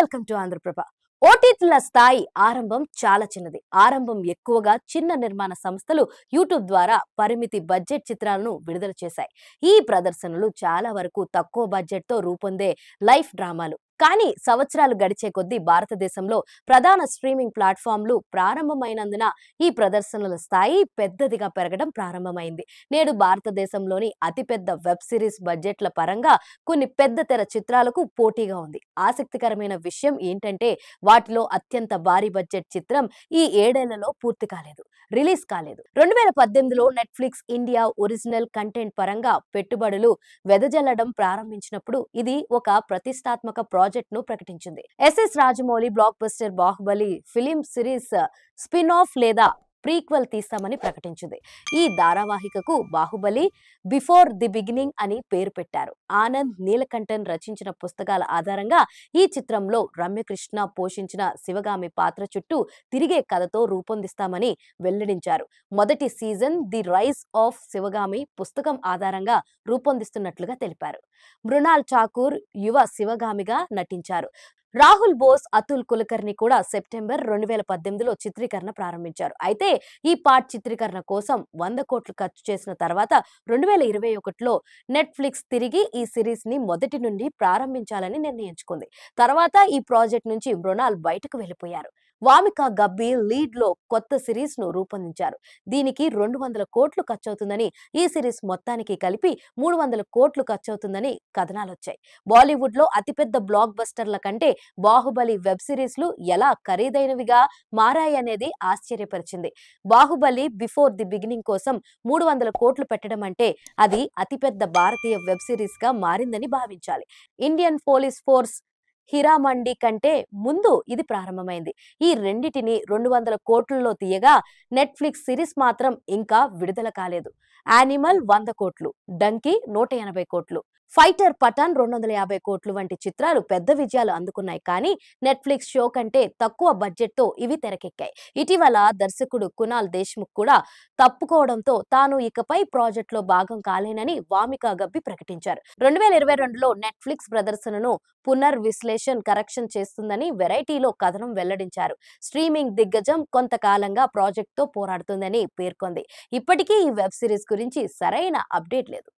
Welcome to Andhraprabha. ఓటీటీల స్థాయి ఆరంభం చాలా చిన్నది. ఆరంభం ఎక్కువగా చిన్న నిర్మాణ సంస్థలు యూట్యూబ్ ద్వారా పరిమితి బడ్జెట్ చిత్రాలను విడుదల చేశాయి. ఈ ప్రదర్శనలు చాలా వరకు తక్కువ బడ్జెట్ తో రూపొందే లైఫ్ డ్రామాలు. కానీ సంవత్సరాలు గడిచే కొద్దీ భారతదేశంలో ప్రధాన స్ట్రీమింగ్ ప్లాట్ఫామ్లు ప్రారంభమైనందున ఈ ప్రదర్శనల స్థాయి పెద్దదిగా పెరగడం ప్రారంభమైంది. నేడు భారతదేశంలోని అతిపెద్ద వెబ్ సిరీస్ బడ్జెట్ల పరంగా కొన్ని పెద్ద తెర చిత్రాలకు పోటీగా ఉంది. ఆసక్తికరమైన విషయం ఏంటంటే వాటిలో అత్యంత భారీ బడ్జెట్ చిత్రం ఈ ఏడేళ్లలో పూర్తి కాలేదు, రిలీజ్ కాలేదు. 2018లో నెట్ఫ్లిక్స్ ఇండియా ఒరిజినల్ కంటెంట్ పరంగా పెట్టుబడులు వెదజల్లడం ప్రారంభించినప్పుడు ఇది ఒక ప్రతిష్టాత్మక ప్రాజెక్ట్ ను ప్రకటించింది. SS Rajamouli blockbuster Baahubali film series spin off లేదా ప్రీక్వెల్ తీస్తామని ప్రకటించింది. ఈ ధారావాహికకు బాహుబలి బిఫోర్ ది బిగినింగ్ అని పేరు పెట్టారు. ఆనంద్ నీలకంఠన్ రచించిన పుస్తకాల ఆధారంగా ఈ చిత్రంలో రమ్యకృష్ణ పోషించిన శివగామి పాత్ర చుట్టూ తిరిగే కథతో రూపొందిస్తామని వెల్లడించారు. మొదటి season the rise of Sivagami పుస్తకం ఆధారంగా రూపొందిస్తున్నట్లుగా తెలిపారు. మృణాల్ ఠాకూర్ యువ శివగామిగా నటించారు. రాహుల్ బోస్, అతుల్ కులకర్ణి కూడా సెప్టెంబర్ 2018లో చిత్రీకరణ ప్రారంభించారు. అయితే ఈ పార్ట్ చిత్రీకరణ కోసం 100 కోట్లు ఖర్చు చేసిన తర్వాత 2021లో నెట్ఫ్లిక్స్ తిరిగి ఈ సిరీస్ ని మొదటి నుండి ప్రారంభించాలని నిర్ణయించుకుంది. తర్వాత ఈ ప్రాజెక్ట్ నుంచి మృణాల్ బయటకు వెళ్లిపోయారు. వామిక గబ్బి లీడ్ లో కొత్త సిరీస్ ను రూపొందించారు. దీనికి 200 కోట్లు ఖర్చవుతుందని, ఈ సిరీస్ మొత్తానికి కలిపి 300 కోట్లు ఖర్చవుతుందని కథనాలొచ్చాయి. బాలీవుడ్ లో అతిపెద్ద బ్లాక్ బస్టర్ల కంటే బాహుబలి వెబ్ సిరీస్లు ఎలా ఖరీదైనవిగా మారాయనేది ఆశ్చర్యపరిచింది. బాహుబలి బిఫోర్ ది బిగినింగ్ కోసం 300 కోట్లు పెట్టడం అంటే అది అతిపెద్ద భారతీయ వెబ్ సిరీస్ గా మారిందని భావించాలి. ఇండియన్ పోలీస్ ఫోర్స్ హిరామండి కంటే ముందు ఇది ప్రారంభమైంది. ఈ రెండిటిని 200 కోట్లలో తీయగా నెట్ఫ్లిక్స్ సిరీస్ మాత్రం ఇంకా విడుదల కాలేదు. యానిమల్ 100 కోట్లు, డంకీ 180 కోట్లు, ఫైటర్ పఠాన్ 250 కోట్లు వంటి చిత్రాలు పెద్ద విజయాలు అందుకున్నాయి. కానీ నెట్ఫ్లిక్స్ షో కంటే తక్కువ బడ్జెట్ తో ఇవి తెరకెక్కాయి. ఇటీవల దర్శకుడు కునాల్ దేశ్ముఖ్ కూడా తప్పుకోవడంతో తాను ఇకపై ప్రాజెక్ట్ లో భాగం కాలేనని వామిక గబ్బి ప్రకటించారు. 2022లో నెట్ఫ్లిక్స్ ప్రదర్శనను పునర్విశ్లేషణ్ కరెక్షన్ చేస్తుందని వెరైటీలో కథనం వెల్లడించారు. స్ట్రీమింగ్ దిగ్గజం కొంతకాలంగా ప్రాజెక్ట్ తో పోరాడుతుందని పేర్కొంది. ఇప్పటికీ ఈ వెబ్ సిరీస్ గురించి సరైన అప్డేట్ లేదు.